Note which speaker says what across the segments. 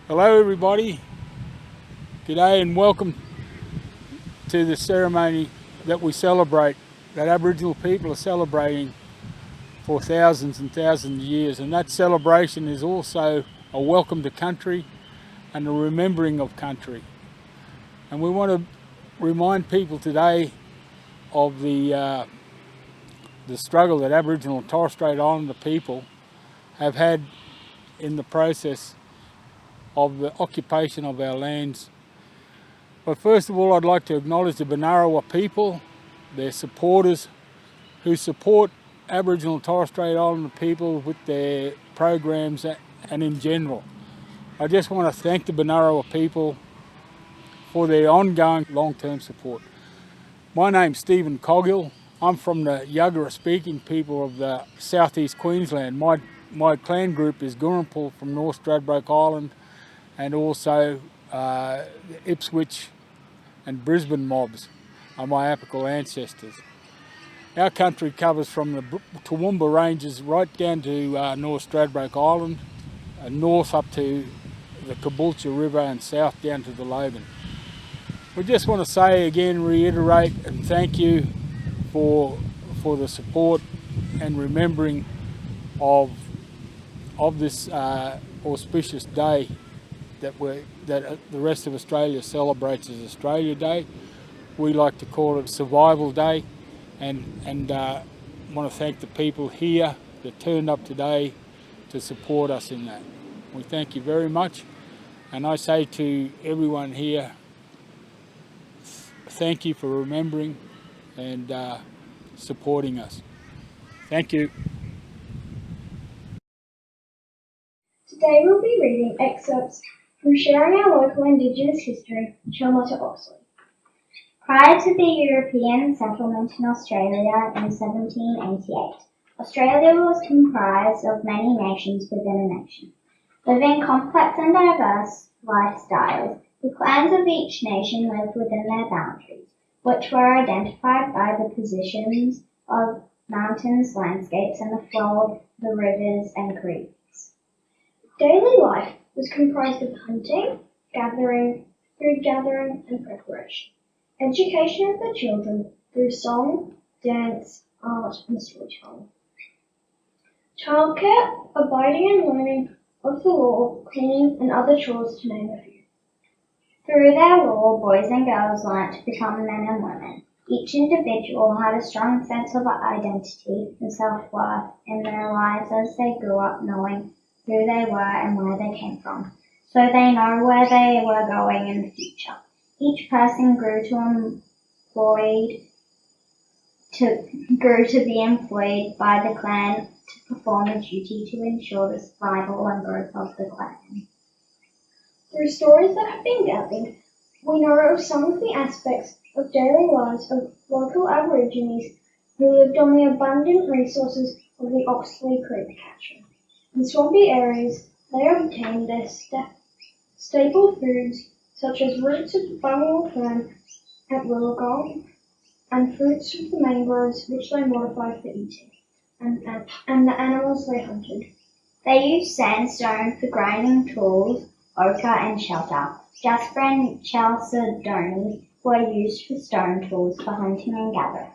Speaker 1: Hello everybody, g'day and welcome to the ceremony that we celebrate, that Aboriginal people are celebrating for thousands and thousands of years, and that celebration is also a welcome to country and a remembering of country. And we want to remind people today of the struggle that Aboriginal and Torres Strait Islander people have had in the process of the occupation of our lands. But first of all, I'd like to acknowledge the Benarrawa people, their supporters, who support Aboriginal and Torres Strait Islander people with their programs and in general. I just want to thank the Benarrawa people for their ongoing long-term support. My name's Stephen Coggill. I'm from the Yuggera speaking people of the southeast Queensland. My clan group is Gurrumpul from North Stradbroke Island, and also the Ipswich and Brisbane mobs are my apical ancestors. Our country covers from the Toowoomba Ranges right down to North Stradbroke Island, north up to the Caboolture River and south down to the Logan. We just want to say again, reiterate and thank you for the support and remembering of this auspicious day that the rest of Australia celebrates as Australia Day. We like to call it Survival Day, and want to thank the people here that turned up today to support us in that. We thank you very much, and I say to everyone here, thank you for remembering and supporting us. Thank you.
Speaker 2: Today we'll be reading excerpts from Sharing Our Local Indigenous History, Charlotte Oxley. Prior to the European settlement in Australia in 1788, Australia was comprised of many nations within a nation. Living complex and diverse lifestyles, the clans of each nation lived within their boundaries, which were identified by the positions of mountains, landscapes, and the flow of the rivers and creeks. Daily life was comprised of hunting, gathering, food gathering, and preparation. Education of the children through song, dance, art, and storytelling. Childcare, abiding and learning of the law, cleaning, and other chores, to name a few. Through their law, boys and girls learnt to become men and women. Each individual had a strong sense of identity and self-worth in their lives as they grew up, knowing who they were and where they came from, so they know where they were going in the future. Each person grew to be employed by the clan to perform a duty to ensure the survival and growth of the clan. Through stories that have been gathered, we know of some of the aspects of daily lives of local Aborigines who lived on the abundant resources of the Oxley Creek catchment. In swampy areas, they obtained their staple foods such as roots of the bunyal fern at Wollongong and fruits of the mangroves which they modified for eating, and the animals they hunted. They used sandstone for grinding tools, ochre and shelter, Jasper and chalcedony were used for stone tools for hunting and gathering.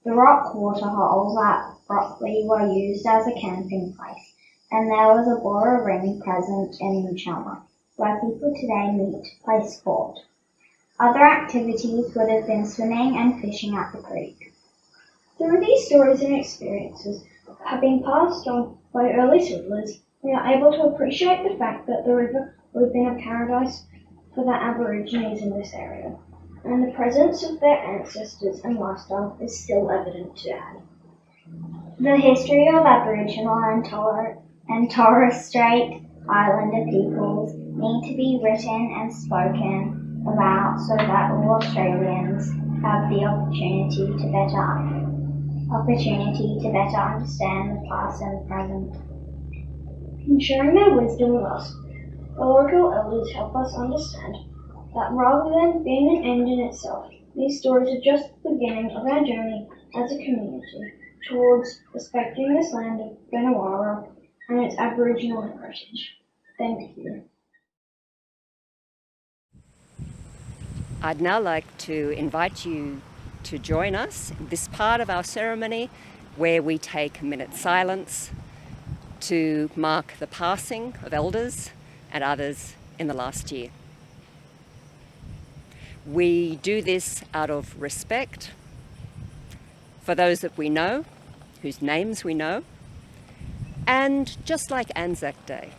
Speaker 2: The rock waterholes at Brockley were used as a camping place, and there was a Bora ring present in Chalma, where people today meet to play sport. Other activities would have been swimming and fishing at the creek. Through these stories and experiences that have been passed on by early settlers, we are able to appreciate the fact that the river would have been a paradise for the Aborigines in this area, and the presence of their ancestors and lifestyle is still evident today. The history of Aboriginal and Torres Strait Islander peoples need to be written and spoken about so that all Australians have the opportunity to better understand the past and the present. In sharing their wisdom with us, the local elders help us understand that rather than being an end in itself, these stories are just the beginning of our journey as a community towards respecting this land of Benarrawa and its Aboriginal heritage. Thank you.
Speaker 3: I'd now like to invite you to join us in this part of our ceremony where we take a minute's silence to mark the passing of elders and others in the last year. We do this out of respect for those that we know, whose names we know, and just like Anzac Day,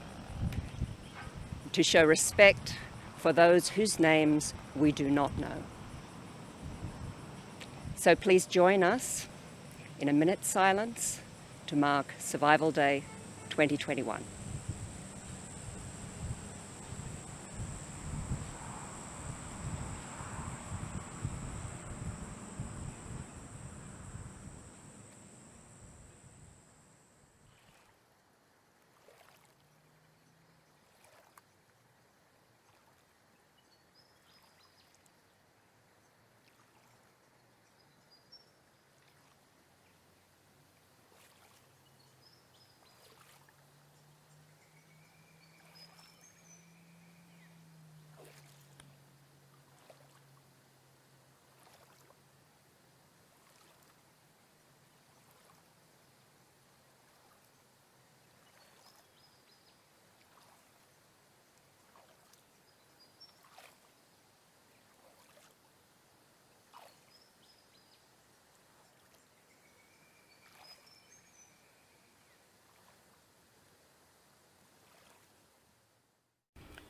Speaker 3: to show respect for those whose names we do not know. So please join us in a minute's silence to mark Survival Day 2021.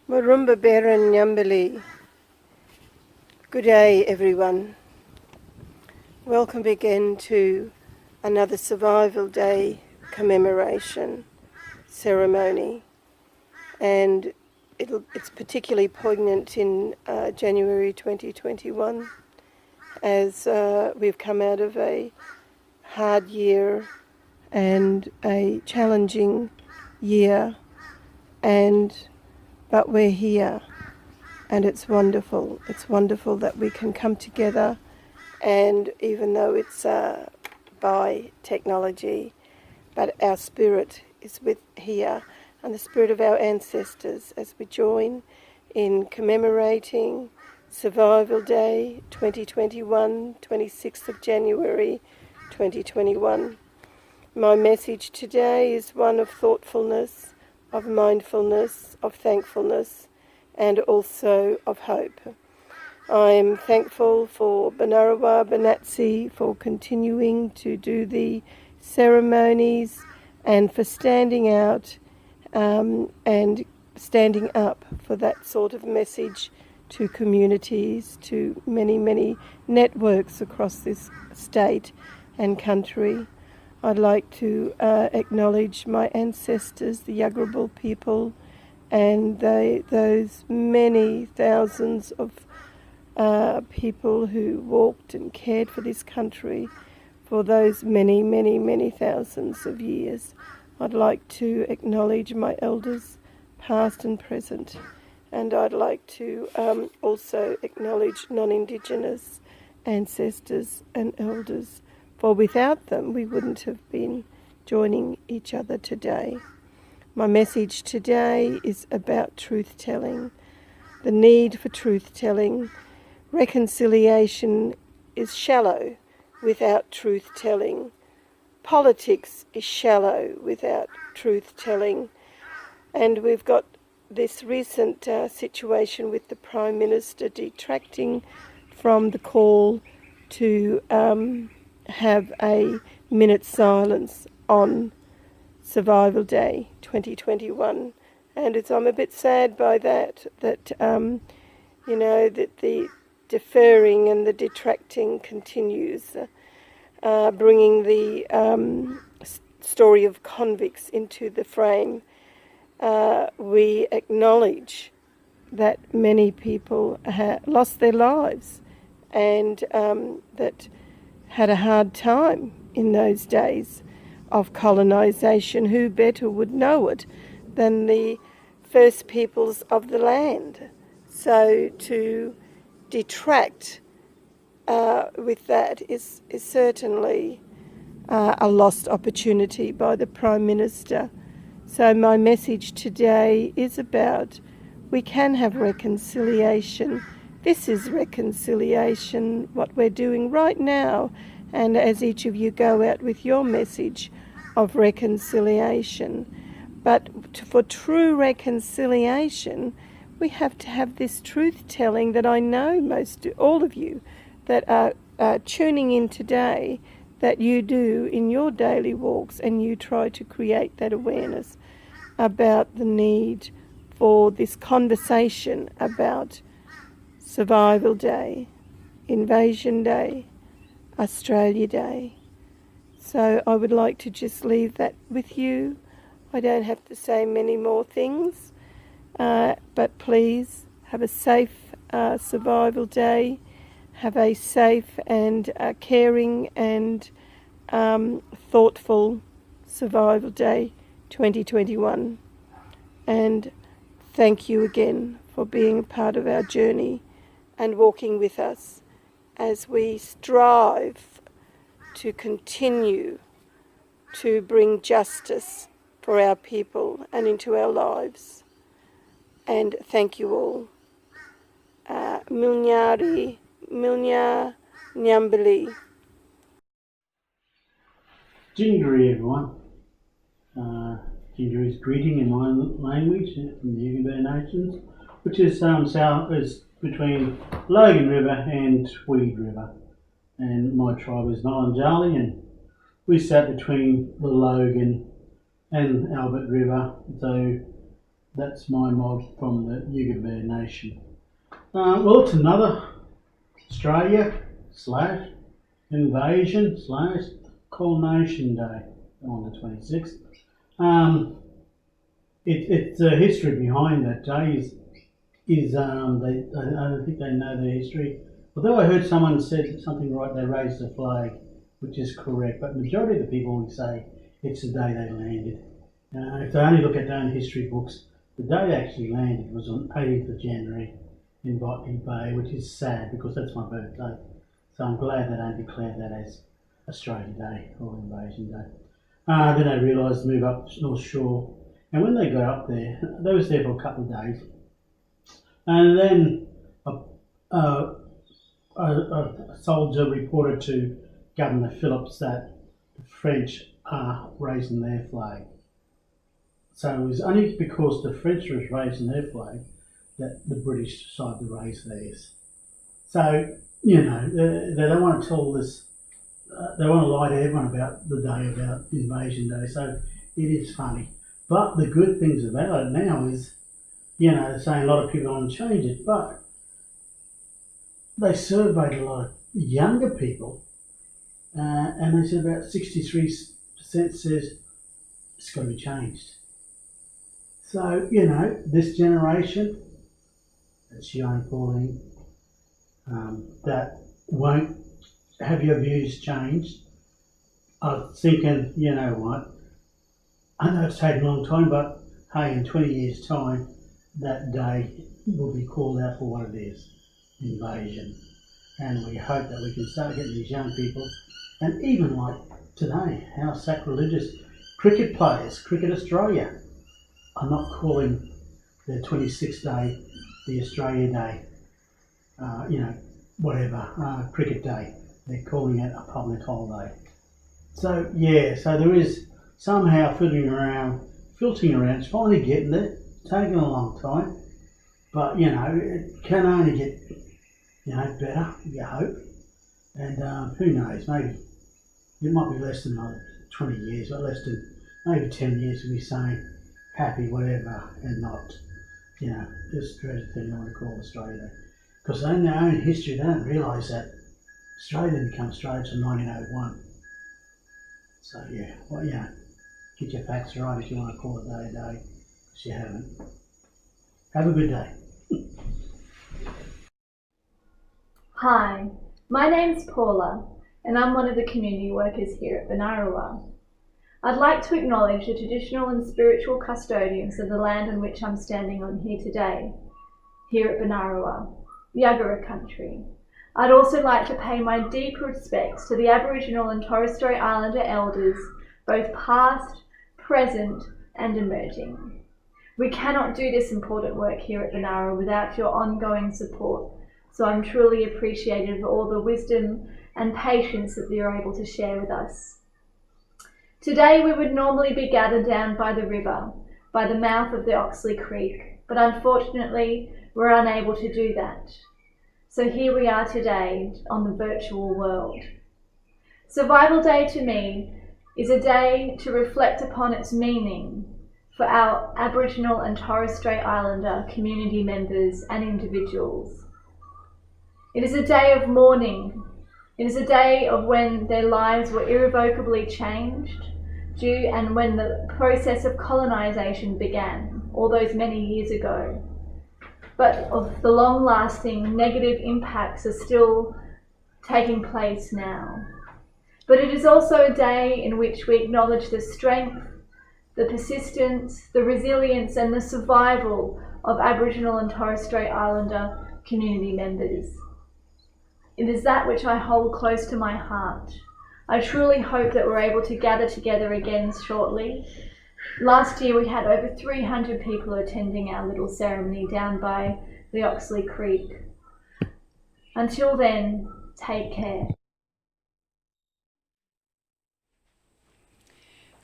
Speaker 4: Murumba Beran Nyambali. Good day, everyone. Welcome again to another Survival Day commemoration ceremony. And it's particularly poignant in January 2021 as we've come out of a hard year and a challenging year, but we're here, and it's wonderful. It's wonderful that we can come together, and even though it's by technology, but our spirit is here, and the spirit of our ancestors as we join in commemorating Survival Day 2021, 26th of January 2021. My message today is one of thoughtfulness, of mindfulness, of thankfulness, and also of hope. I am thankful for Benarrawa Banatsi for continuing to do the ceremonies and for standing out and standing up for that sort of message to communities, to many, many networks across this state and country. I'd like to acknowledge my ancestors, the Yuggabal people, and those many thousands of people who walked and cared for this country for those many, many, many thousands of years. I'd like to acknowledge my elders, past and present, and I'd like to also acknowledge non-Indigenous ancestors and elders, for without them we wouldn't have been joining each other today. My message today is about truth-telling. the need for truth-telling. Reconciliation is shallow without truth-telling. Politics is shallow without truth-telling. And we've got this recent situation with the Prime Minister detracting from the call to have a minute's silence on Survival Day 2021. And I'm a bit sad by that that the deferring and the detracting continues, bringing the story of convicts into the frame. We acknowledge that many people lost their lives and that had a hard time in those days of colonisation. Who better would know it than the first peoples of the land? So to detract with that is certainly a lost opportunity by the Prime Minister. So my message today is about we can have reconciliation. This is reconciliation, what we're doing right now. And as each of you go out with your message of reconciliation. But for true reconciliation, we have to have this truth-telling that I know all of you that are tuning in today, that you do in your daily walks, and you try to create that awareness about the need for this conversation about Survival Day, Invasion Day, Australia Day. So I would like to just leave that with you. I don't have to say many more things, but please have a safe Survival Day. Have a safe and caring and thoughtful Survival Day 2021. And thank you again for being a part of our journey and walking with us as we strive to continue to bring justice for our people and into our lives. And thank you all. Milnyari, Milnya Nyambili.
Speaker 5: Jingari, everyone. Jingari is greeting in my language from the Yuggabay Nations, which is between Logan River and Tweed River. And my tribe is Nyalanjali, and we sat between the Logan and Albert River, so that's my mob from the Yuggabay Nation. Well, it's another Australia / invasion / coronation day on the 26th. It's the history behind that day I don't think they know the history. Although I heard someone said something right, they raised the flag, which is correct, but the majority of the people would say it's the day they landed. If they only look at their own history books, the day they actually landed was on 18th of January in Botany Bay, which is sad because that's my birthday. So I'm glad they don't declare that as Australia Day or Invasion Day. Then they realised to move up North Shore, and when they got up there, they was there for a couple of days, and then a soldier reported to Governor Phillips that the French are raising their flag. So it was only because the French was raising their flag that the British decided to raise theirs. So, they don't want to tell this, they want to lie to everyone about the day, about Invasion Day, so it is funny. But the good things about it now is, they're saying a lot of people want to change it, but they surveyed a lot of younger people, and they said about 63% says it's got to be changed. So, this generation, that's young Pauline, that won't have your views changed. I was thinking, you know what, I know it's taken a long time, but hey, in 20 years' time, that day will be called out for what it is, invasion. And we hope that we can start getting these young people, and even like today, how sacrilegious cricket players, Cricket Australia, are not calling their 26th day the Australia Day, cricket day. They're calling it a public holiday. So yeah, so there is somehow filtering around. It's finally getting there. Taking a long time, but it can only get better. You hope, and who knows? Maybe it might be less than 20 years, but less than maybe 10 years. We'll be saying happy whatever, and not this dreaded thing I want to call Australia Day. Because in their own history, they don't realise that Australia didn't become Australia until 1901. So get your facts right if you want to call a day a day, because you haven't. Have a good day.
Speaker 6: Hi, my name's Paula, and I'm one of the community workers here at Benarrawa. I'd like to acknowledge the traditional and spiritual custodians of the land on which I'm standing on here today, here at Benarrawa, Yagara country. I'd also like to pay my deep respects to the Aboriginal and Torres Strait Islander elders, both past, present and emerging. We cannot do this important work here at Benarrawa without your ongoing support, so I'm truly appreciative of all the wisdom and patience that you're able to share with us. Today we would normally be gathered down by the river, by the mouth of the Oxley Creek, but unfortunately we're unable to do that. So here we are today on the virtual world. Survival Day to me is a day to reflect upon its meaning for our Aboriginal and Torres Strait Islander community members and individuals. It is a day of mourning. It is a day of when their lives were irrevocably changed and when the process of colonisation began, all those many years ago. But of the long-lasting negative impacts are still taking place now. But it is also a day in which we acknowledge the strength, the persistence, the resilience and the survival of Aboriginal and Torres Strait Islander community members. It is that which I hold close to my heart. I truly hope that we're able to gather together again shortly. Last year we had over 300 people attending our little ceremony down by the Oxley Creek. Until then, take care.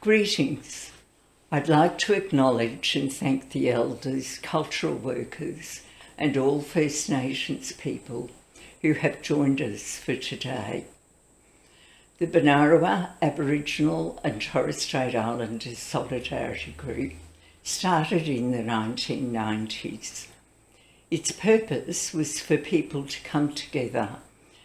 Speaker 7: Greetings. I'd like to acknowledge and thank the elders, cultural workers and all First Nations people who have joined us for today. The Benarrawa Aboriginal and Torres Strait Islanders Solidarity Group started in the 1990s. Its purpose was for people to come together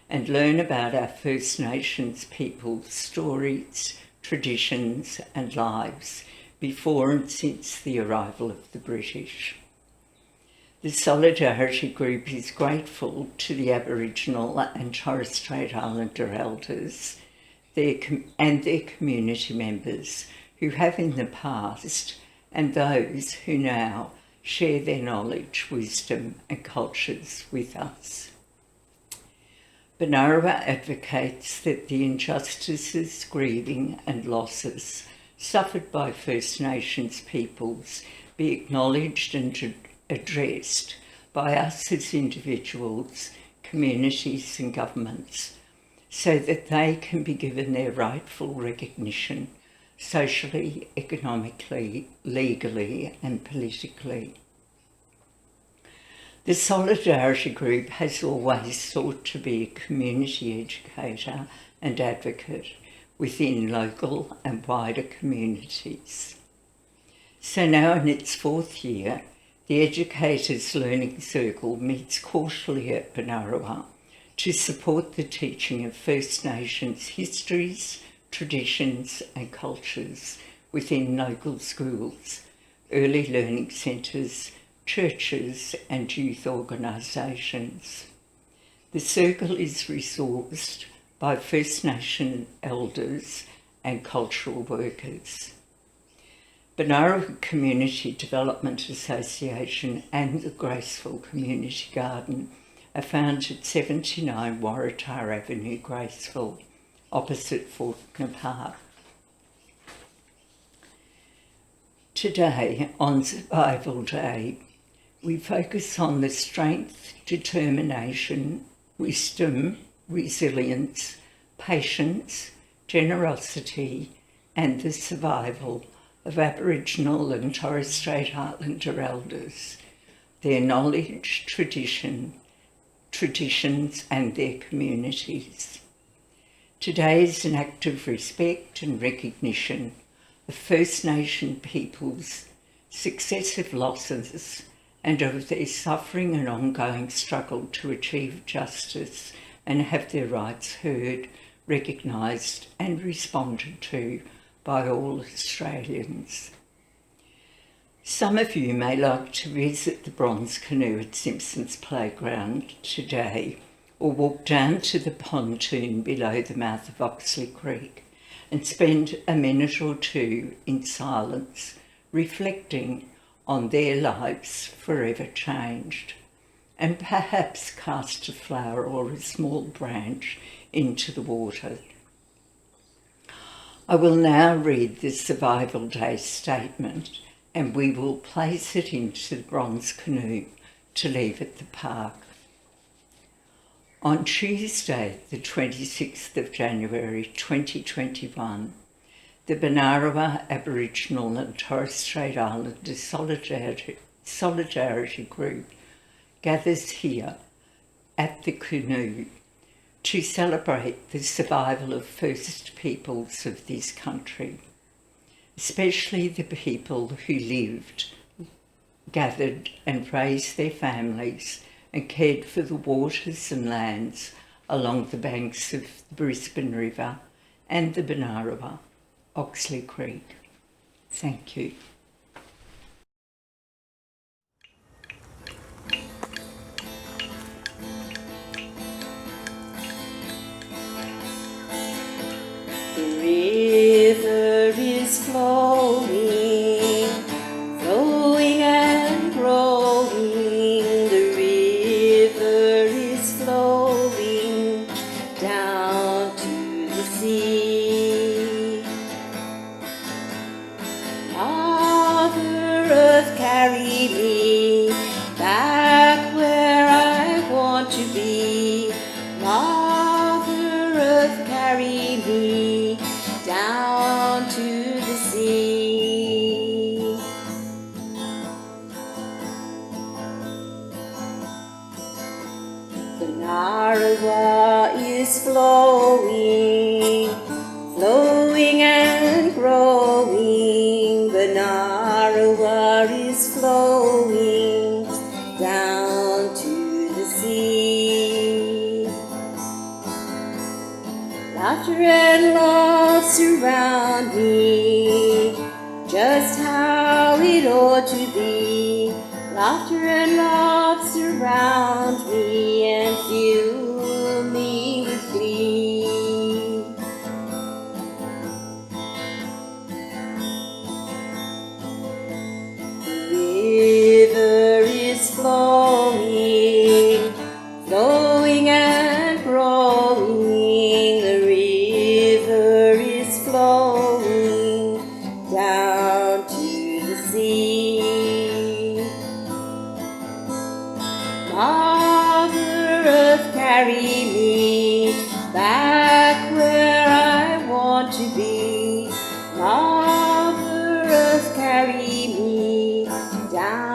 Speaker 7: and learn about our First Nations people's stories, traditions and lives before and since the arrival of the British. The Solidarity Group is grateful to the Aboriginal and Torres Strait Islander elders and their community members who have in the past and those who now share their knowledge, wisdom and cultures with us. Benarrawa advocates that the injustices, grieving and losses suffered by First Nations peoples be acknowledged and addressed by us as individuals, communities and governments, so that they can be given their rightful recognition socially, economically, legally and politically. The Solidarity Group has always sought to be a community educator and advocate within local and wider communities. So now in its fourth year, the Educators Learning Circle meets quarterly at Benarrawa to support the teaching of First Nations histories, traditions and cultures within local schools, early learning centres, churches and youth organisations. The circle is resourced by First Nation elders and cultural workers. Benarrawa Community Development Association and the Graceful Community Garden are found at 79 Waratah Avenue, Graceville, opposite Faulkner Park. Today, on Survival Day, We focus on the strength, determination, wisdom, resilience, patience, generosity, and the survival of Aboriginal and Torres Strait Islander elders, their knowledge, traditions and their communities. Today is an act of respect and recognition of First Nation peoples' successive losses and of their suffering and ongoing struggle to achieve justice and have their rights heard, recognised and responded to by all Australians. Some of you may like to visit the bronze canoe at Simpson's Playground today, or walk down to the pontoon below the mouth of Oxley Creek and spend a minute or two in silence reflecting on their lives forever changed, and perhaps cast a flower or a small branch into the water. I will now read the Survival Day statement, and we will place it into the bronze canoe to leave at the park. On Tuesday, the 26th of January 2021, the Benarrawa Aboriginal and Torres Strait Islander Solidarity Group gathers here at the canoe to celebrate the survival of First Peoples of this country, especially the people who lived, gathered and raised their families and cared for the waters and lands along the banks of the Brisbane River and the Benarrawa, Oxley Creek. Thank you.
Speaker 8: The river is flowing, flowing and growing. The river is flowing down to the sea. Mother Earth, carry me back where I want to be. Mother Earth, carry me down to the sea. The Benarrawa is flowing, flowing and growing. The Benarrawa is flowing down to the sea. Laughter and love surround me, just how it ought to be. Laughter and love surround me and fill me with glee. The river is flowing, flowing and growing. The river is flowing down to the sea. Mother Earth, carry me back where I want to be. Mother Earth, carry me down